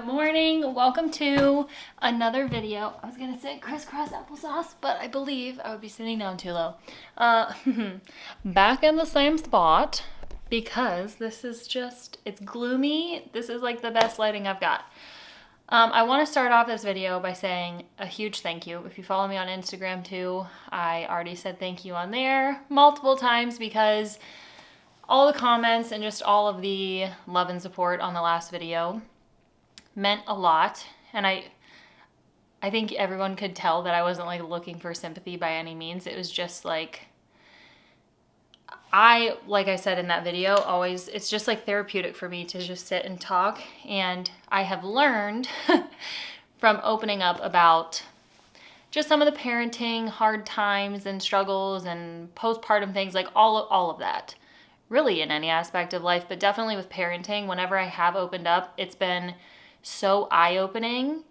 Good morning. Welcome to another video. I was gonna say crisscross applesauce, but I believe I would be sitting down too low. Back in the same spot because this is just, it's gloomy. This is like the best lighting I've got. I want to start off this video by saying a huge thank you. If you follow me on Instagram too, I already said thank you on there multiple times because all the comments and just all of the love and support on the last video meant a lot. And I think everyone could tell that I wasn't like looking for sympathy by any means. It was just like, like I said in that video, always, it's just like therapeutic for me to just sit and talk. And I have learned from opening up about just some of the parenting hard times and struggles and postpartum things, like all of that, really in any aspect of life, but definitely with parenting. Whenever I have opened up, it's been so eye-opening.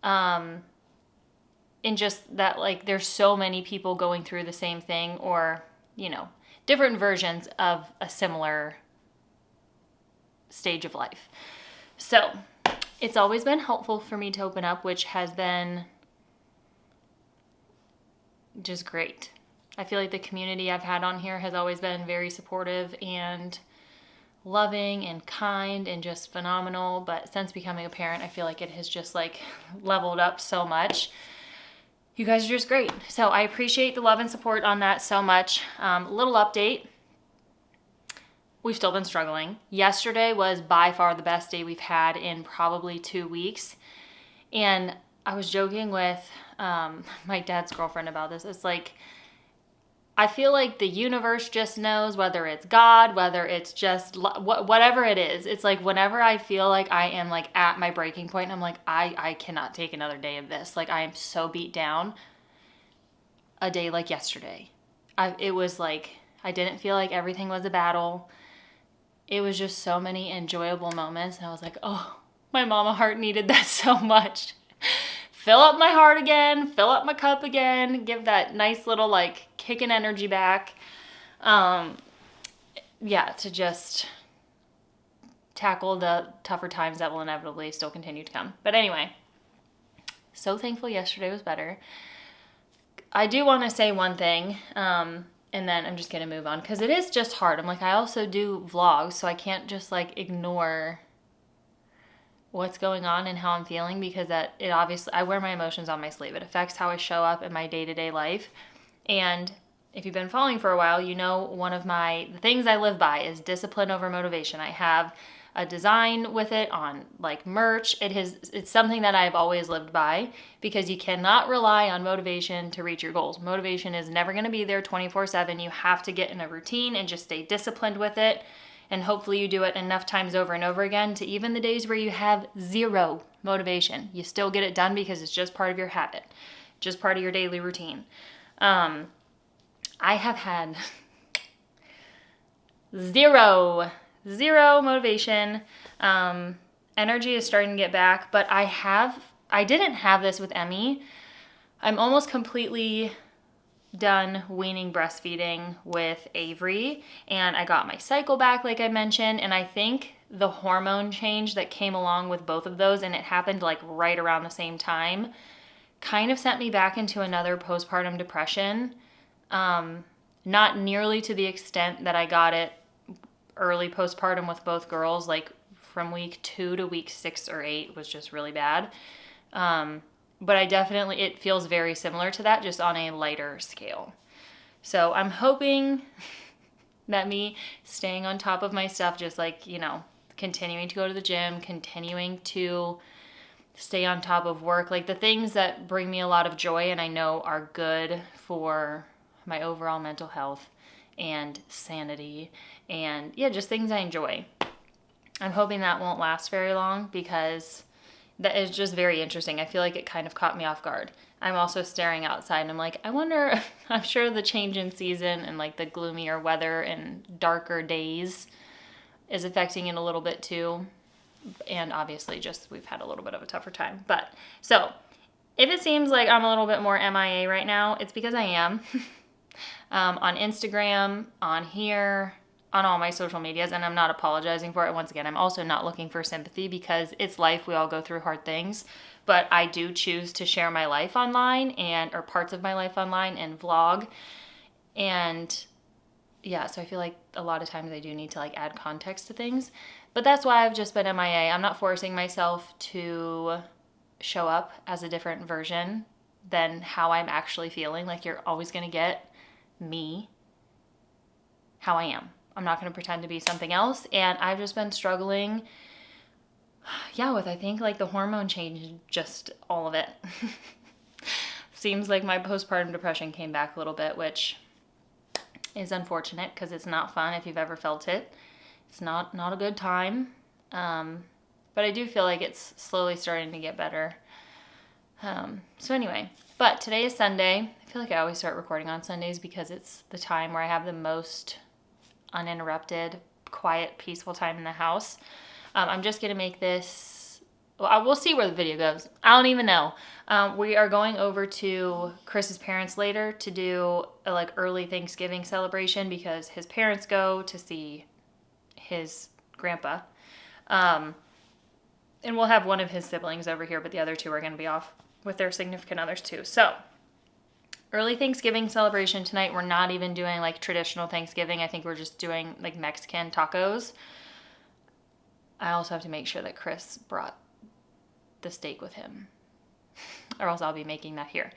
In just that, like, there's so many people going through the same thing, or, you know, different versions of a similar stage of life. So it's always been helpful for me to open up, which has been just great. I feel like the community I've had on here has always been very supportive and loving and kind and just phenomenal. But since becoming a parent, I feel like it has just like leveled up so much. You guys are just great. So I appreciate the love and support on that so much. Little update. We've still been struggling. Yesterday was by far the best day we've had in probably 2 weeks. And I was joking with my dad's girlfriend about this. It's like, I feel like the universe just knows, whether it's God, whether it's just whatever it is. It's like whenever I feel like I am like at my breaking point, I'm like, I cannot take another day of this. Like I am so beat down. A day like yesterday. It was like, I didn't feel like everything was a battle. It was just so many enjoyable moments. And I was like, oh, my mama heart needed that so much. Fill up my heart again, fill up my cup again, give that nice little like kick and energy back. Yeah, to just tackle the tougher times that will inevitably still continue to come. But anyway, so thankful yesterday was better. I do want to say one thing, and then I'm just going to move on because it is just hard. I'm like, I also do vlogs, so I can't just like ignore what's going on and how I'm feeling, because that it obviously, I wear my emotions on my sleeve. It affects how I show up in my day-to-day life. And if you've been following for a while, you know one of the things I live by is discipline over motivation. I have a design with it on like merch. It's something that I've always lived by, because you cannot rely on motivation to reach your goals. Motivation is never going to be there 24/7. You have to get in a routine and just stay disciplined with it. And hopefully you do it enough times over and over again to even the days where you have zero motivation, you still get it done because it's just part of your habit, just part of your daily routine. I have had zero motivation. Energy is starting to get back, but I didn't have this with Emmy. I'm almost completely done weaning breastfeeding with Avery, and I got my cycle back like I mentioned, and I think the hormone change that came along with both of those, and it happened like right around the same time, kind of sent me back into another postpartum depression. Not nearly to the extent that I got it early postpartum with both girls, like from week 2 to week 6 or 8 was just really bad. But it feels very similar to that, just on a lighter scale. So I'm hoping that me staying on top of my stuff, just like, you know, continuing to go to the gym, continuing to stay on top of work, like the things that bring me a lot of joy and I know are good for my overall mental health and sanity, and yeah, just things I enjoy. I'm hoping that won't last very long, because that is just very interesting. I feel like it kind of caught me off guard. I'm also staring outside and I'm like, I wonder, I'm sure the change in season and like the gloomier weather and darker days is affecting it a little bit too. And obviously just we've had a little bit of a tougher time. But so if it seems like I'm a little bit more MIA right now, it's because I am. On Instagram, on here, on all my social medias, and I'm not apologizing for it. Once again, I'm also not looking for sympathy because it's life. We all go through hard things, but I do choose to share my life online or parts of my life online and vlog. And yeah, so I feel like a lot of times I do need to like add context to things, but that's why I've just been MIA. I'm not forcing myself to show up as a different version than how I'm actually feeling. Like, you're always going to get me, how I am. I'm not going to pretend to be something else. And I've just been struggling, with, I think, like the hormone change, just all of it. Seems like my postpartum depression came back a little bit, which is unfortunate because it's not fun if you've ever felt it. It's not a good time. But I do feel like it's slowly starting to get better. So anyway, but today is Sunday. I feel like I always start recording on Sundays because it's the time where I have the most uninterrupted, quiet, peaceful time in the house. I'm just going to make this, we'll see where the video goes. I don't even know. We are going over to Chris's parents later to do a like early Thanksgiving celebration because his parents go to see his grandpa. And we'll have one of his siblings over here, but the other two are going to be off with their significant others too. So, early Thanksgiving celebration tonight. We're not even doing like traditional Thanksgiving. I think we're just doing like Mexican tacos. I also have to make sure that Chris brought the steak with him, or else I'll be making that here.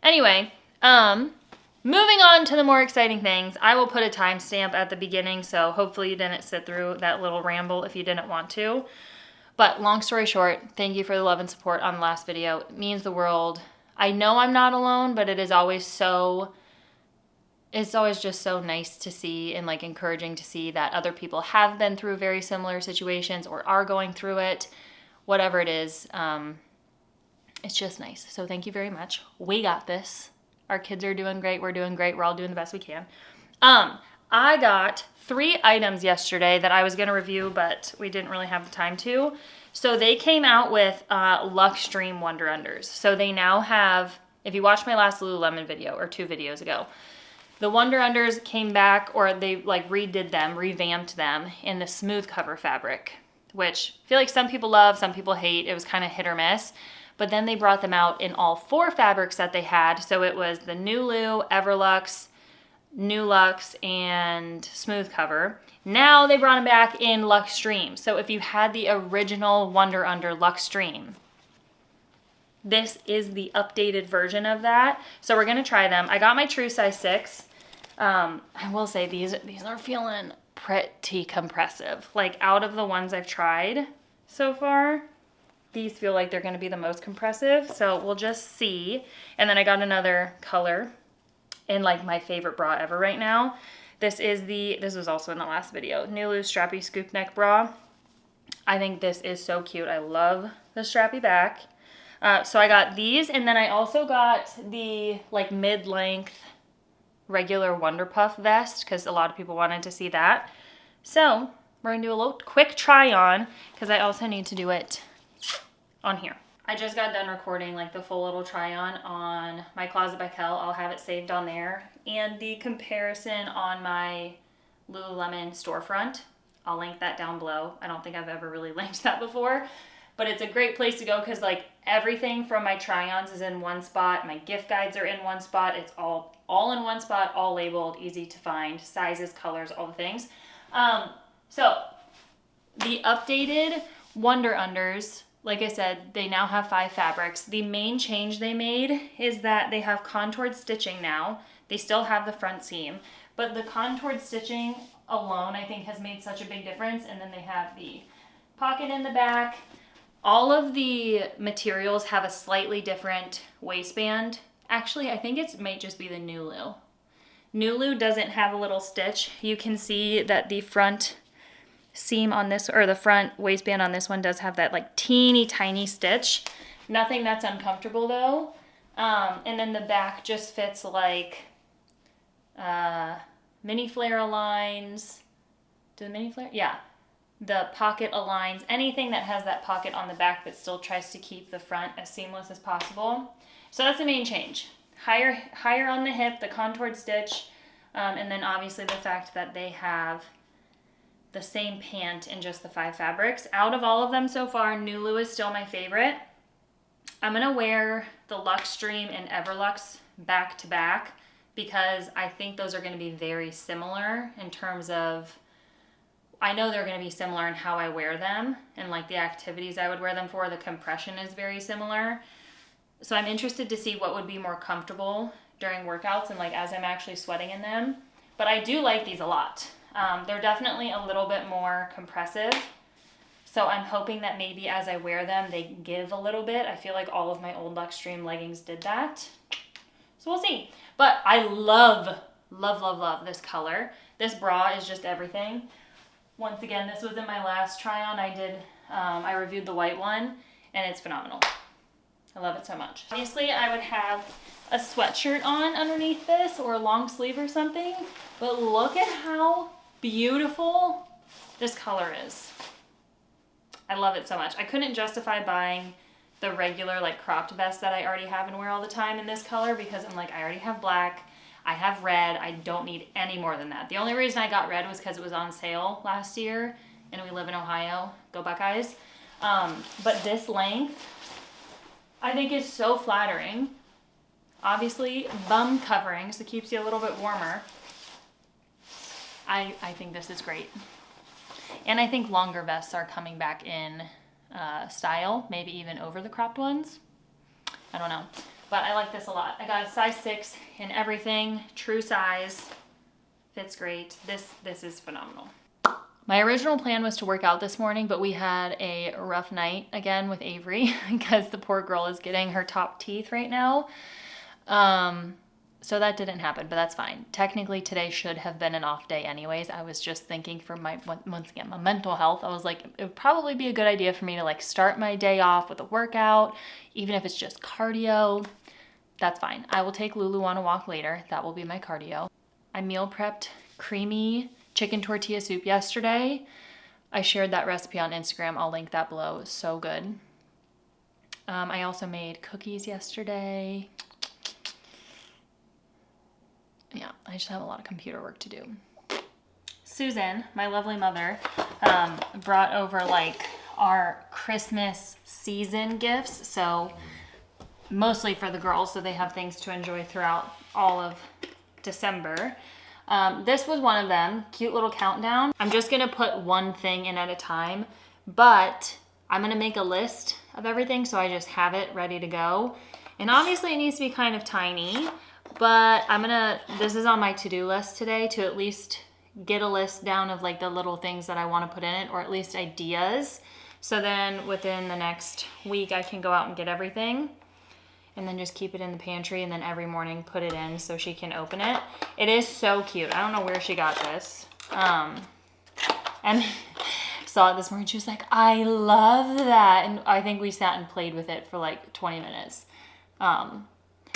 Anyway, moving on to the more exciting things. I will put a timestamp at the beginning, so hopefully you didn't sit through that little ramble if you didn't want to. But long story short, thank you for the love and support on the last video. It means the world. I know I'm not alone, but it's always just so nice to see and like encouraging to see that other people have been through very similar situations or are going through it, whatever it is. It's just nice. So thank you very much. We got this. Our kids are doing great. We're doing great. We're all doing the best we can. I got 3 items yesterday that I was going to review, but we didn't really have the time to. So they came out with Luxe Dream Wonder Unders. So they now have, if you watched my last Lululemon video or 2 videos ago, the Wonder Unders came back, or they like redid them, revamped them in the smooth cover fabric, which I feel like some people love, some people hate. It was kind of hit or miss. But then they brought them out in all 4 fabrics that they had. So it was the Nulu, Everlux, New Luxe, and smooth cover. Now they brought them back in Luxe Dream. So if you had the original Wonder Under Luxe Dream, this is the updated version of that. So we're gonna try them. I got my true size 6. I will say these are feeling pretty compressive. Like, out of the ones I've tried so far, these feel like they're gonna be the most compressive. So we'll just see. And then I got another color in like my favorite bra ever right now. This was also in the last video, Nulu Strappy Scoop Neck Bra. I think this is so cute. I love the strappy back. So I got these, and then I also got the like mid-length regular Wonder Puff vest because a lot of people wanted to see that. So we're gonna do a little quick try on because I also need to do it on here. I just got done recording like the full little try on my Closet by Kel. I'll have it saved on there. And the comparison on my Lululemon storefront. I'll link that down below. I don't think I've ever really linked that before. But it's a great place to go because like everything from my try-ons is in one spot. My gift guides are in one spot. It's all in one spot, all labeled, easy to find, sizes, colors, all the things. So the updated Wonder Unders, like I said, they now have 5 fabrics. The main change they made is that they have contoured stitching now. They still have the front seam, but the contoured stitching alone, I think, has made such a big difference. And then they have the pocket in the back. All of the materials have a slightly different waistband. Actually, I think it might just be the Nulu. Nulu doesn't have a little stitch. You can see that the front seam on this, or the front waistband on this one, does have that like teeny tiny stitch. Nothing that's uncomfortable though. And then the back just fits like mini flare aligns. Do the mini flare? Yeah. The pocket aligns. Anything that has that pocket on the back but still tries to keep the front as seamless as possible. So that's the main change. Higher on the hip, the contoured stitch, and then obviously the fact that they have the same pant in just the 5 fabrics. Out of all of them so far, Nulu is still my favorite. I'm gonna wear the Luxtreme and Everlux back to back because I think those are gonna be very similar in terms of, I know they're gonna be similar in how I wear them and like the activities I would wear them for. The compression is very similar. So I'm interested to see what would be more comfortable during workouts and like as I'm actually sweating in them. But I do like these a lot. They're definitely a little bit more compressive. So I'm hoping that maybe as I wear them, they give a little bit. I feel like all of my old Luxtreme leggings did that. So we'll see. But I love, love, love, love this color. This bra is just everything. Once again, this was in my last try on. I reviewed the white one and it's phenomenal. I love it so much. Obviously, I would have a sweatshirt on underneath this or a long sleeve or something. But look at how beautiful this color is. I love it so much. I couldn't justify buying the regular like cropped vest that I already have and wear all the time in this color because I'm like, I already have black, I have red, I don't need any more than that. The only reason I got red was because it was on sale last year and we live in Ohio, go Buckeyes. But this length, I think is so flattering. Obviously bum covering, so it keeps you a little bit warmer. I think this is great. And I think longer vests are coming back in style, maybe even over the cropped ones. I don't know, but I like this a lot. I got a size 6 in everything, true size, fits great. This is phenomenal. My original plan was to work out this morning, but we had a rough night again with Avery because the poor girl is getting her top teeth right now. So that didn't happen, but that's fine. Technically, today should have been an off day anyways. I was just thinking for my, once again, my mental health, I was like, it would probably be a good idea for me to like start my day off with a workout, even if it's just cardio. That's fine. I will take Lulu on a walk later. That will be my cardio. I meal prepped creamy chicken tortilla soup yesterday. I shared that recipe on Instagram. I'll link that below. It was so good. I also made cookies yesterday. Yeah, I just have a lot of computer work to do. Susan, my lovely mother, brought over like our Christmas season gifts. So mostly for the girls, so they have things to enjoy throughout all of December. This was one of them, cute little countdown. I'm just gonna put one thing in at a time, but I'm gonna make a list of everything so I just have it ready to go. And obviously it needs to be kind of tiny, but this is on my to-do list today to at least get a list down of like the little things that I want to put in it, or at least ideas. So then within the next week, I can go out and get everything and then just keep it in the pantry and then every morning put it in so she can open it. It is so cute. I don't know where she got this. And saw it this morning. She was like, I love that. And I think we sat and played with it for like 20 minutes.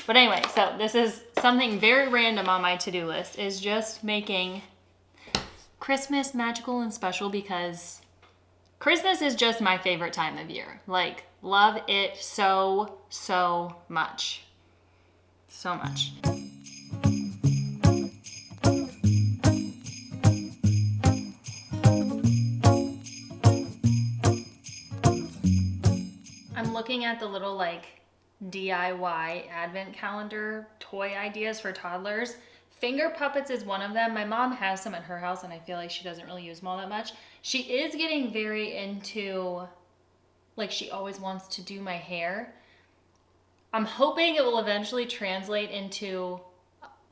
But anyway, so this is something very random on my to-do list, is just making Christmas magical and special because Christmas is just my favorite time of year. Like, love it so, so much. So much. I'm looking at the little like DIY advent calendar toy ideas for toddlers. Finger puppets is one of them. My mom has some at her house and I feel like she doesn't really use them all that much. She is getting very into, like, she always wants to do my hair. I'm hoping it will eventually translate into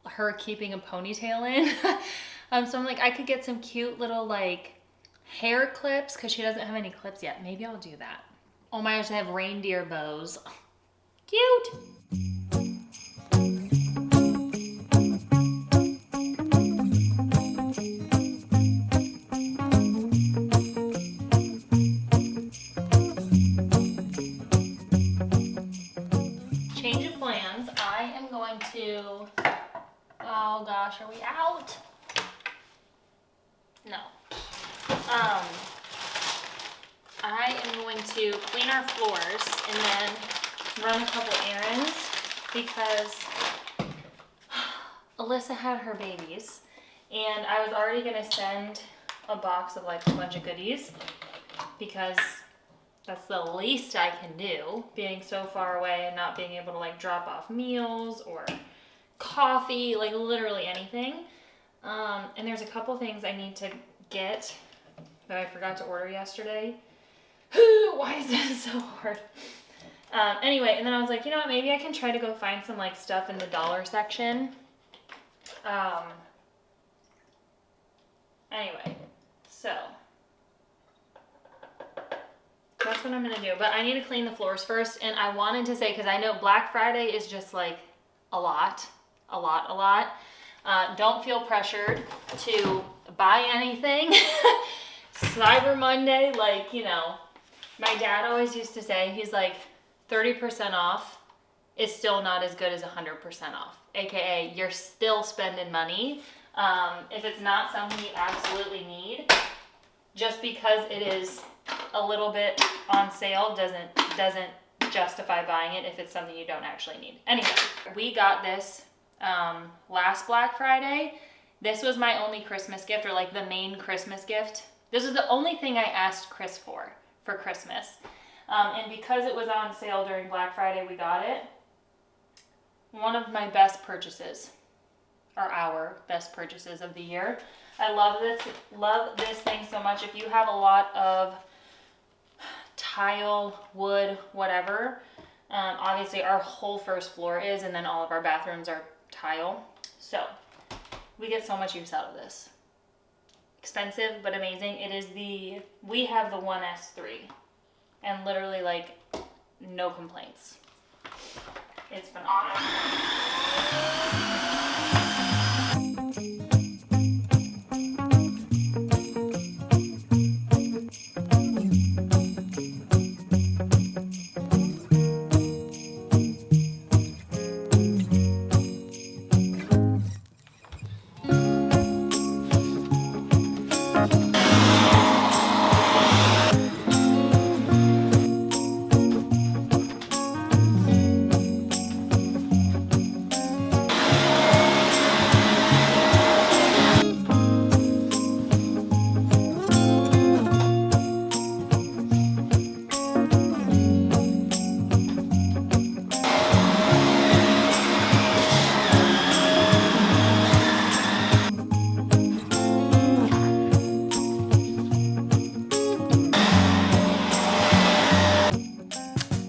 her keeping a ponytail in. So I'm like, I could get some cute little like hair clips because she doesn't have any clips yet. Maybe I'll do that. Oh my gosh, I have reindeer bows. Cute. Change of plans. I am going to, oh gosh, are we out? No. I am going to clean our floors and then run a couple errands because Alyssa had her babies and I was already going to send a box of like a bunch of goodies because that's the least I can do, being so far away and not being able to like drop off meals or coffee, like literally anything. And there's a couple things I need to get that I forgot to order yesterday. Why is this so hard? Anyway, and then I was like, you know what, maybe I can try to go find some like stuff in the dollar section. Anyway, so that's what I'm gonna do. But I need to clean the floors first, and I wanted to say, because I know Black Friday is just like a lot. Don't feel pressured to buy anything. Cyber Monday, like, you know, my dad always used to say, he's like, 30% off is still not as good as 100% off. AKA, you're still spending money. If it's not something you absolutely need, just because it is a little bit on sale doesn't justify buying it if it's something you don't actually need. Anyway, we got this last Black Friday. This was my only Christmas gift, or like the main Christmas gift. This is the only thing I asked Chris for Christmas. And because it was on sale during Black Friday, we got it. One of my best purchases, or our best purchases of the year. I love this thing so much. If you have a lot of tile, wood, whatever, obviously our whole first floor is, and then all of our bathrooms are tile. So we get so much use out of this. Expensive, but amazing. It is we have the 1S3, and literally like no complaints. It's phenomenal.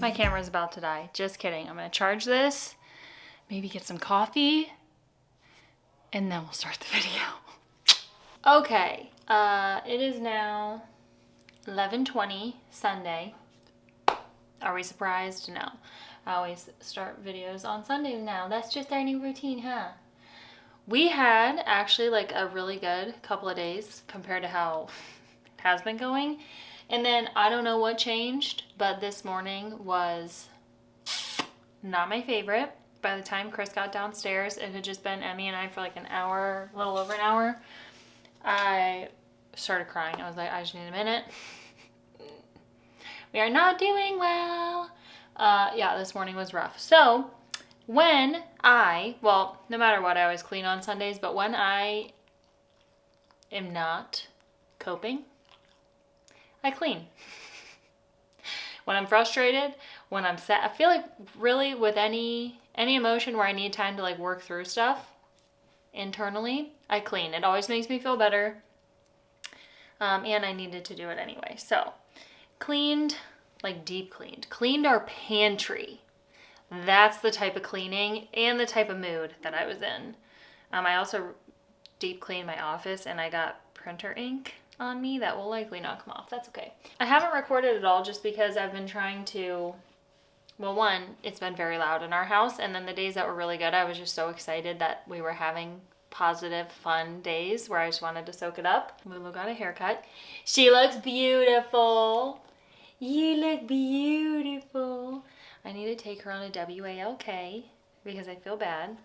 My camera's about to die. Just kidding. I'm gonna charge this, maybe get some coffee, and then we'll start the video. Okay, it is now 11:20 Sunday. Are we surprised? No. I always start videos on Sundays now. That's just our new routine, huh? We had actually like a really good couple of days compared to how it has been going. And then I don't know what changed, but this morning was not my favorite. By the time Chris got downstairs, it had just been Emmy and I for like an hour, a little over an hour. I started crying. I was like, I just need a minute. We are not doing well. Yeah, this morning was rough. So when no matter what, I always clean on Sundays, but when I am not coping, I clean. When I'm frustrated, when I'm sad, I feel like really with any emotion where I need time to like work through stuff internally, I clean. It always makes me feel better. And I needed to do it anyway. So cleaned, like deep cleaned our pantry. That's the type of cleaning and the type of mood that I was in. I also deep cleaned my office, and I got printer ink on me that will likely not come off. That's okay. I haven't recorded at all just because I've been trying to, well, one, it's been very loud in our house, and then the days that were really good, I was just so excited that we were having positive, fun days where I just wanted to soak it up. Lulu got a haircut. She looks beautiful. You look beautiful. I need to take her on a WALK because I feel bad.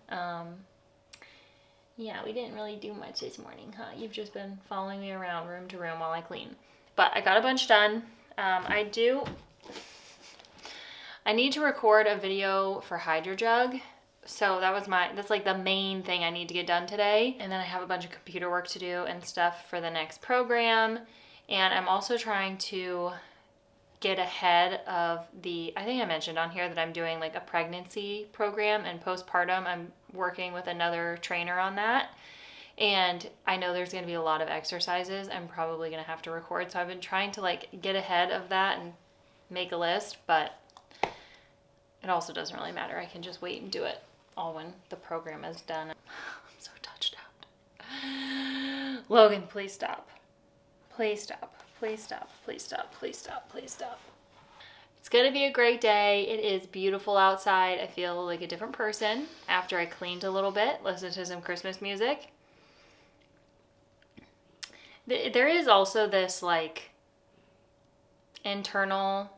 Yeah, we didn't really do much this morning, huh? You've just been following me around room to room while I clean. But I got a bunch done. I need to record a video for Hydro Jug So that's like the main thing I need to get done today. And then I have a bunch of computer work to do and stuff for the next program. And I'm also trying to get ahead of I think I mentioned on here that I'm doing like a pregnancy program and postpartum. I'm working with another trainer on that. And I know there's going to be a lot of exercises I'm probably going to have to record. So I've been trying to like get ahead of that and make a list, but it also doesn't really matter. I can just wait and do it all when the program is done. I'm so touched out. Logan, please stop. Please stop. Please stop. Please stop. Please stop. Please stop. It's going to be a great day. It is beautiful outside. I feel like a different person after I cleaned a little bit, listened to some Christmas music. There is also this like internal,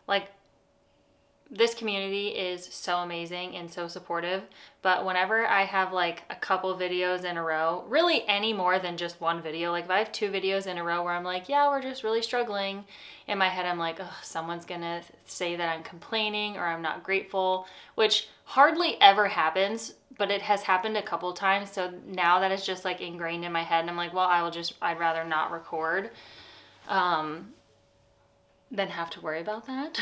like, this community is so amazing and so supportive, but whenever I have like a couple videos in a row, really any more than just one video, like if I have 2 videos in a row where I'm like, yeah, we're just really struggling, in my head I'm like, oh, someone's gonna say that I'm complaining or I'm not grateful, which hardly ever happens, but it has happened a couple times. So now that it's just like ingrained in my head and I'm like, well, I'd rather not record than have to worry about that.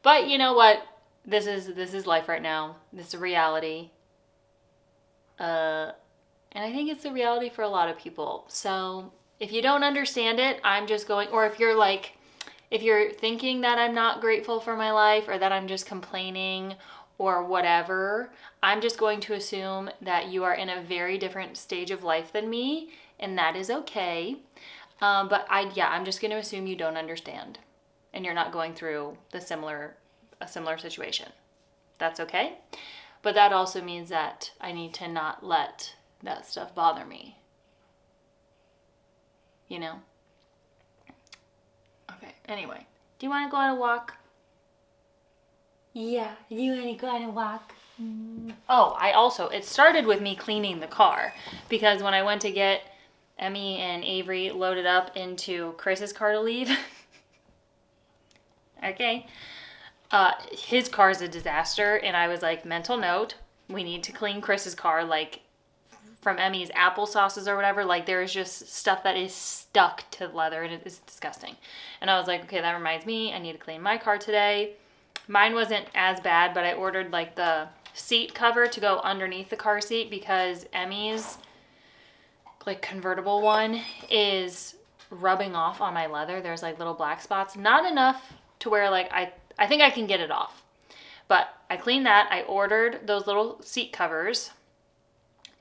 But you know what? This is life right now. This is a reality. And I think it's a reality for a lot of people. So if you don't understand it, I'm just going, or if you're thinking that I'm not grateful for my life or that I'm just complaining or whatever, I'm just going to assume that you are in a very different stage of life than me, and that is okay. But I'm just going to assume you don't understand and you're not going through a similar situation. That's okay. But that also means that I need to not let that stuff bother me. You know? Okay, anyway. Do you want to go on a walk? Yeah, you want to go on a walk? Oh, it started with me cleaning the car, because when I went to get Emmy and Avery loaded up into Chris's car to leave, okay, his car's a disaster, and I was like, mental note, we need to clean Chris's car, like, from Emmy's applesauces or whatever, like, there's just stuff that is stuck to leather, and it is disgusting. And I was like, okay, that reminds me, I need to clean my car today. Mine wasn't as bad, but I ordered, like, the seat cover to go underneath the car seat, because Emmy's, like, convertible one is rubbing off on my leather. There's, like, little black spots. Not enough to where, like, I think I can get it off. But I cleaned that. I ordered those little seat covers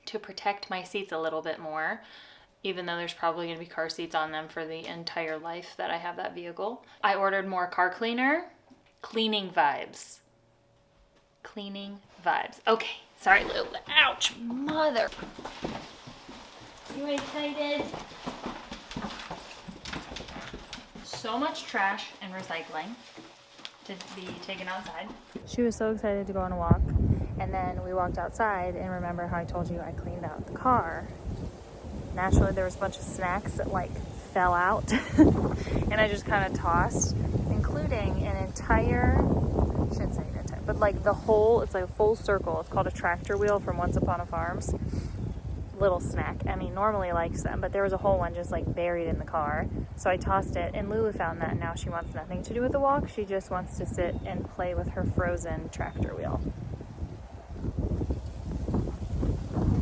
to protect my seats a little bit more, even though there's probably going to be car seats on them for the entire life that I have that vehicle. I ordered more car cleaner. Cleaning vibes. Cleaning vibes. Okay. Sorry, Lou. Ouch. Mother. You excited? So much trash and recycling to be taken outside. She was so excited to go on a walk, and then we walked outside, and remember how I told you I cleaned out the car. Naturally, there was a bunch of snacks that like fell out and I just kind of tossed, including an entire, I shouldn't say an entire, but like the whole, it's like a full circle. It's called a tractor wheel from Once Upon a Farms. Little snack. Emmy normally likes them, but there was a whole one just like buried in the car. So I tossed it, and Lulu found that, and now she wants nothing to do with the walk. She just wants to sit and play with her frozen tractor wheel.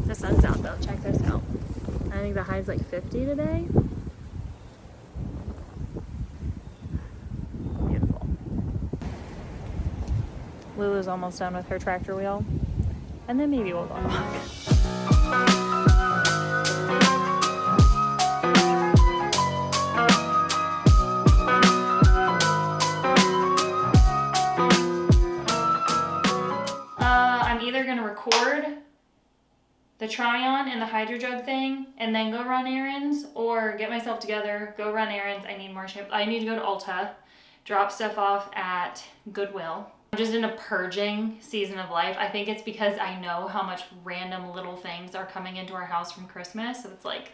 The sun's out though. Check this out. I think the high's like 50 today. Beautiful. Lulu's almost done with her tractor wheel, and then maybe we'll go on a walk. I'm either going to record the try-on and the hydro jug thing and then go run errands, or get myself together, go run errands. I need more shampoo. I need to go to Ulta, drop stuff off at Goodwill. I'm just in a purging season of life. I think it's because I know how much random little things are coming into our house from Christmas. So it's like,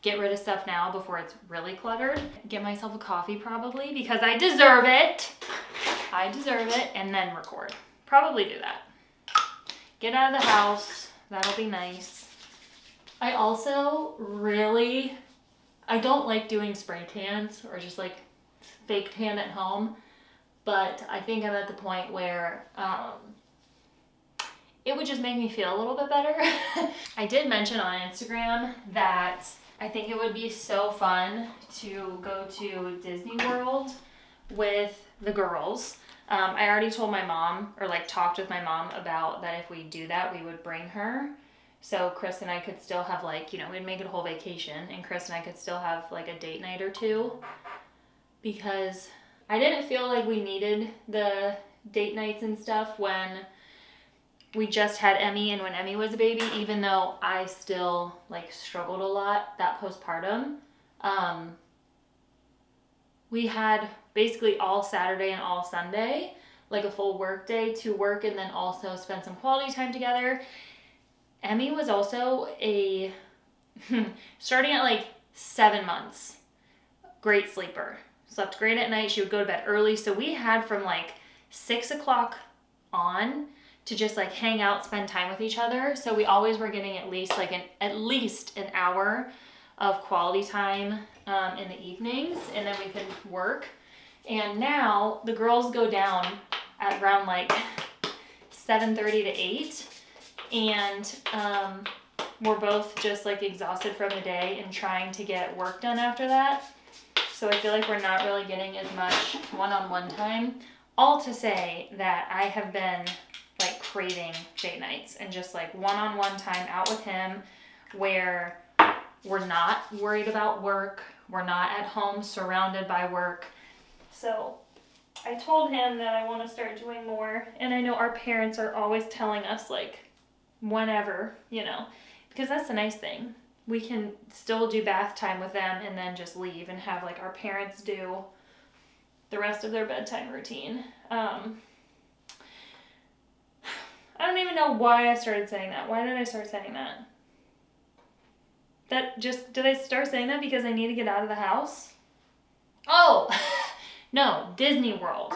get rid of stuff now before it's really cluttered. Get myself a coffee probably, because I deserve it. I deserve it, and then record. probably do that. Get out of the house. That'll be nice. I also really, I don't like doing spray tans or just like fake tan at home, but I think I'm at the point where it would just make me feel a little bit better. I did mention on Instagram that I think it would be so fun to go to Disney World with the girls. I already told my mom, or like talked with my mom about that if we do that, we would bring her. So Chris and I could still have like, you know, we'd make it a whole vacation and Chris and I could still have like a date night or two, because I didn't feel like we needed the date nights and stuff when we just had Emmy and when Emmy was a baby, even though I still like struggled a lot that postpartum. We had basically all Saturday and all Sunday, like a full work day to work and then also spend some quality time together. Emmy was also starting at like 7 months, great sleeper. Slept great at night. She would go to bed early. So we had from like 6 o'clock on to just like hang out, spend time with each other. So we always were getting at least an hour of quality time in the evenings, and then we could work. And now the girls go down at around like 7:30 to 8, and we're both just like exhausted from the day and trying to get work done after that. So I feel like we're not really getting as much one-on-one time. All to say that I have been like craving date nights and just like one-on-one time out with him where we're not worried about work. We're not at home surrounded by work. So I told him that I want to start doing more. And I know our parents are always telling us like whenever, you know, because that's the nice thing. We can still do bath time with them and then just leave and have like our parents do the rest of their bedtime routine. I don't even know why I started saying that. Why did I start saying that? Did I start saying that because I need to get out of the house? Oh, no, Disney World.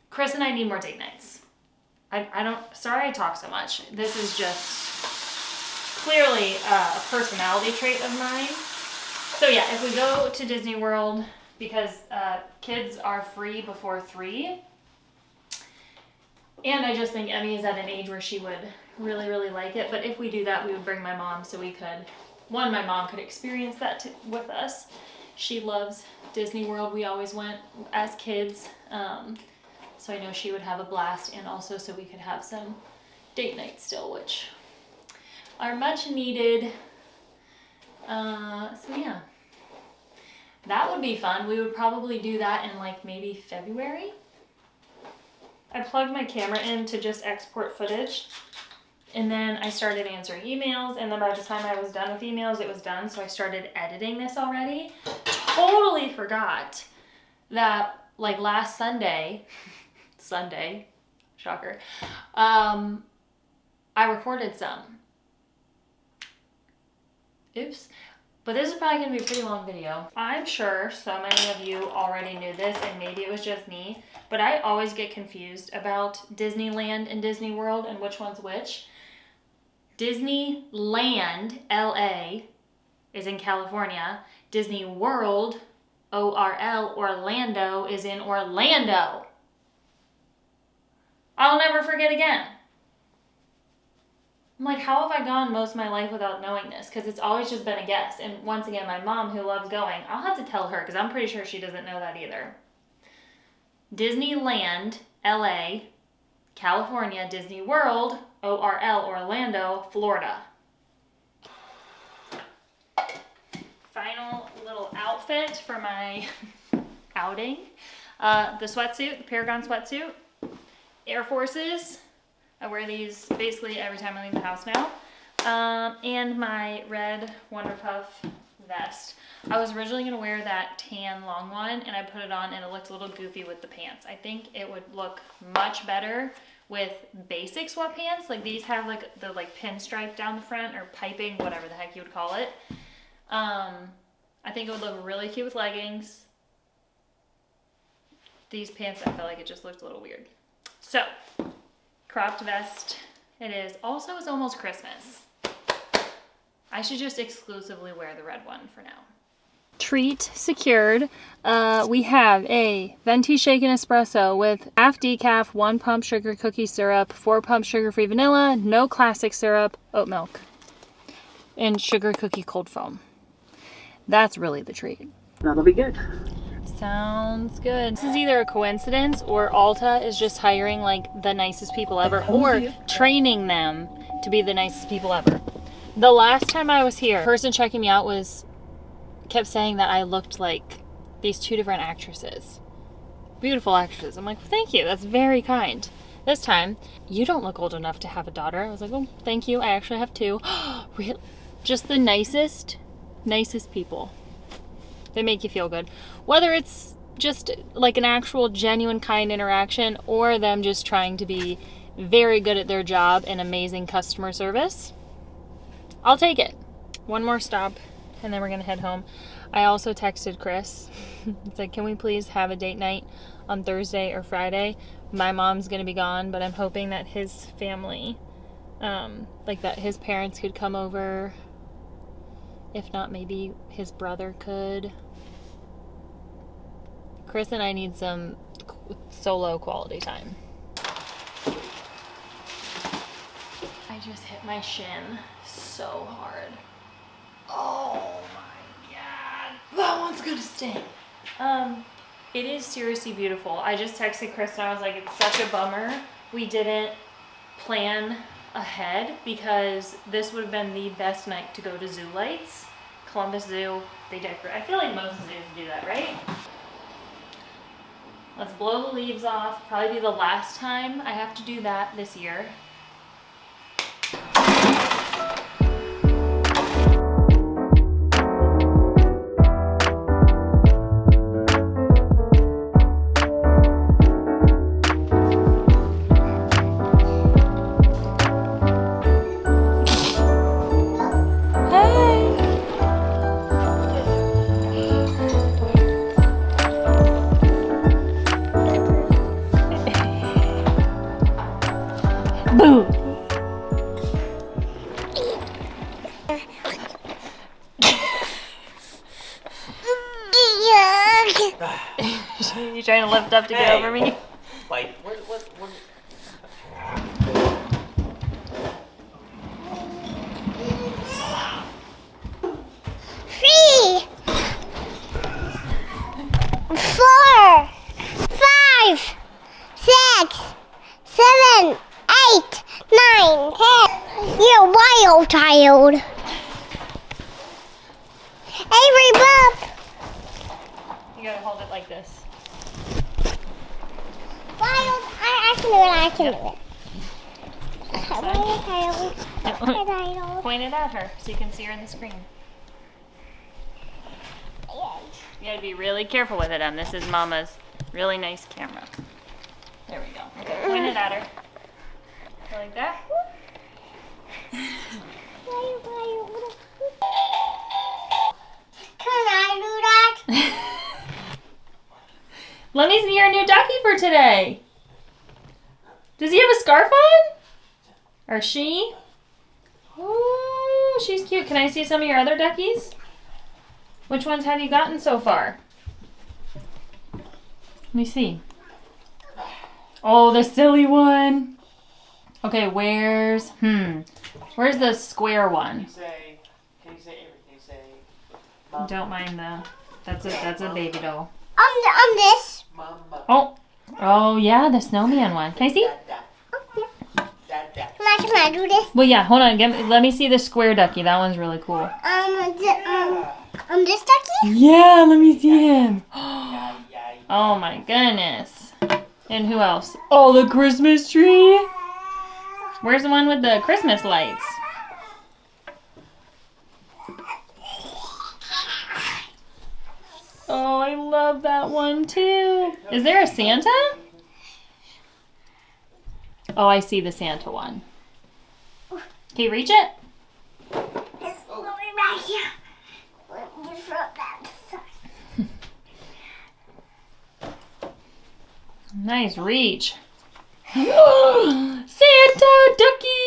Chris and I need more date nights. Sorry I talk so much. This is just clearly a personality trait of mine. So yeah, if we go to Disney World, because kids are free before 3, and I just think Emmy is at an age where she would really, really like it. But if we do that, we would bring my mom so we could, my mom could experience that with us. She loves Disney World. We always went as kids. So I know she would have a blast, and also so we could have some date nights still, which are much needed. So yeah, that would be fun. We would probably do that in like maybe February. I plugged my camera in to just export footage, and then I started answering emails, and then by the time I was done with emails, it was done. So I started editing this already. Totally forgot that like last Sunday, shocker, I recorded some. Oops. But this is probably going to be a pretty long video. I'm sure so many of you already knew this, and maybe it was just me, but I always get confused about Disneyland and Disney World and which one's which. Disneyland, LA, is in California. Disney World, ORL, Orlando, is in Orlando. I'll never forget again. I'm like, how have I gone most of my life without knowing this? Because it's always just been a guess. And once again, my mom, who loves going, I'll have to tell her because I'm pretty sure she doesn't know that either. Disneyland, LA, California. Disney World, ORL, Orlando, Florida. Final little outfit for my outing. The sweatsuit, the Paragon sweatsuit. Air Forces. I wear these basically every time I leave the house now. And my red Wonder Puff vest. I was originally going to wear that tan long one, and I put it on and it looked a little goofy with the pants. I think it would look much better with basic sweatpants. Like these have like the like pinstripe down the front, or piping, whatever the heck you would call it. I think it would look really cute with leggings. These pants, I felt like it just looked a little weird. So, cropped vest. It is. Also, it's almost Christmas. I should just exclusively wear the red one for now. Treat secured. We have a venti shaken espresso with half decaf, 1 pump sugar cookie syrup, 4 pump sugar-free vanilla, no classic syrup, oat milk, and sugar cookie cold foam. That's really the treat. That'll be good. Sounds good. This is either a coincidence or Alta is just hiring like the nicest people ever or training them to be the nicest people ever. The last time I was here, the person checking me out kept saying that I looked like these 2 different actresses. Beautiful actresses. I'm like, thank you. That's very kind. This time, you don't look old enough to have a daughter. I was like, oh, thank you. I actually have 2. Really? Just the nicest people. They make you feel good. Whether it's just like an actual genuine kind interaction or them just trying to be very good at their job and amazing customer service, I'll take it. One more stop and then we're gonna head home. I also texted Chris. It's like, can we please have a date night on Thursday or Friday? My mom's gonna be gone, but I'm hoping that his family, like that his parents could come over. If not, maybe his brother could. Chris and I need some solo quality time. I just hit my shin so hard. Oh my god. That one's gonna sting. It is seriously beautiful. I just texted Chris and I was like, it's such a bummer we didn't plan ahead because this would have been the best night to go to zoo lights. Columbus Zoo, they decorate. I feel like most zoos do that, right? Let's blow the leaves off. Probably be the last time I have to do that this year. Boo! You trying to lift up to get over me? Like, what? Three, 4, 5, 6, 7, 8, 9, 10. You're wild child. Avery Bob. You gotta hold it like this. Wild. I can do it. I can do it. Wild child. Point it at her so you can see her in the screen. You gotta be really careful with it, Em. This is Mama's really nice camera. There we go. Okay, point it at her. Go like that. Can I do that? Let me see your new ducky for today. Does he have a scarf on? Or she? Oh, she's cute. Can I see some of your other duckies? Which ones have you gotten so far? Let me see. Oh, the silly one. Okay, where's the square one? Can you say everything? Don't mind that's a baby doll. On this. Oh yeah, the snowman one. Can I see? Can I do this? Well, yeah. Hold on. Let me see the square ducky. That one's really cool. This ducky? Yeah, let me see him. Oh my goodness. And who else? Oh, the Christmas tree. Where's the one with the Christmas lights? Oh, I love that one too. Is there a Santa? Oh, I see the Santa one. Can you reach it? It's right here. Let me throw that aside. Nice reach. Santa ducky!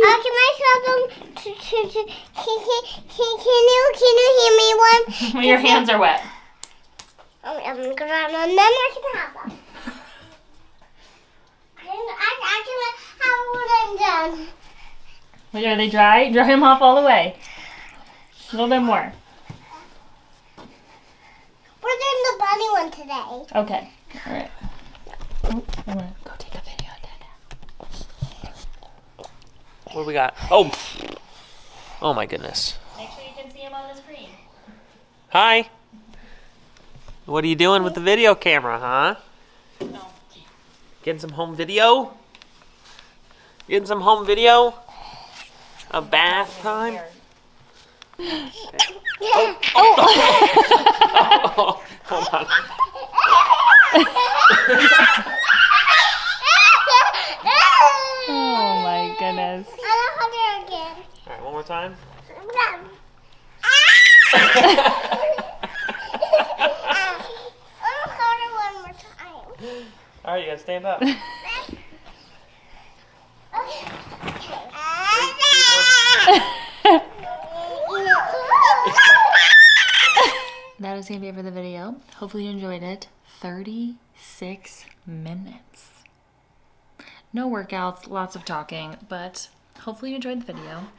Can I show them? Can you hear me one? Your hands are wet. I'm gonna go down and then I can have them. I can have one done. Wait, are they dry? Dry them off all the way. A little bit more. We're doing the bunny one today. Okay. All right. Oh, I want to go take a video of that now. What do we got? Oh. Oh my goodness. Make sure you can see him on the screen. Hi. What are you doing with the video camera, huh? No. Getting some home video? Getting some home video? A bath time? Oh, hold on. Oh my goodness. I'm gonna hug her again. All right, one more time. I'm gonna hug her one more time. All right, you gotta stand up. That is going to be it for the video. Hopefully you enjoyed it. 36 minutes. No workouts, lots of talking, but hopefully you enjoyed the video.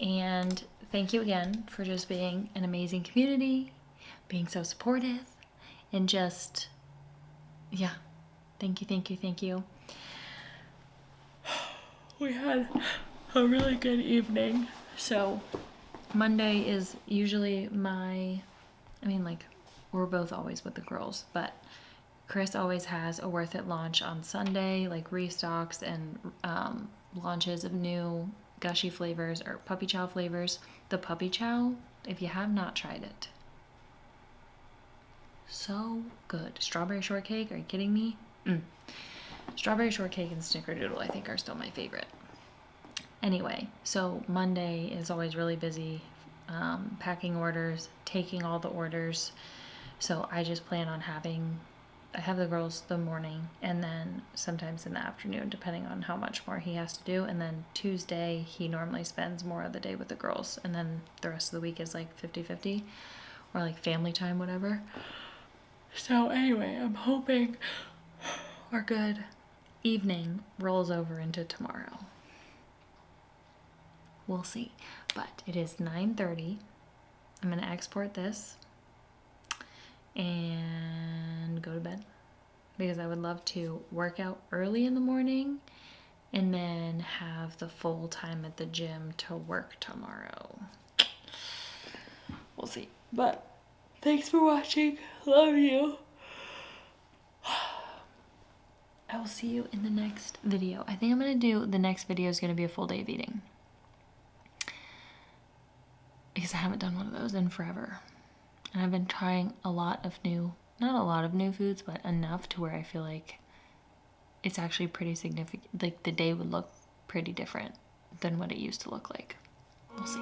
And thank you again for just being an amazing community, being so supportive, and just, yeah, thank you, thank you, thank you. We had a really good evening. So Monday is usually we're both always with the girls, but Chris always has a Worth It launch on Sunday, like restocks and launches of new gushy flavors or puppy chow flavors. The puppy chow, if you have not tried it, so good. Strawberry shortcake, are you kidding me? Strawberry shortcake and snickerdoodle I think are still my favorite. Anyway, so Monday is always really busy, packing orders, taking all the orders. So I just plan on I have the girls the morning and then sometimes in the afternoon, depending on how much more he has to do. And then Tuesday, he normally spends more of the day with the girls. And then the rest of the week is like 50-50 or like family time, whatever. So anyway, I'm hoping our good evening rolls over into tomorrow. We'll see. But it is 9:30. I'm going to export this and go to bed because I would love to work out early in the morning and then have the full time at the gym to work tomorrow. We'll see. But thanks for watching. Love you. I will see you in the next video. I think I'm going to do the next video is going to be a full day of eating because I haven't done one of those in forever. And I've been trying a lot of not a lot of new foods, but enough to where I feel like it's actually pretty significant. Like the day would look pretty different than what it used to look like. We'll see.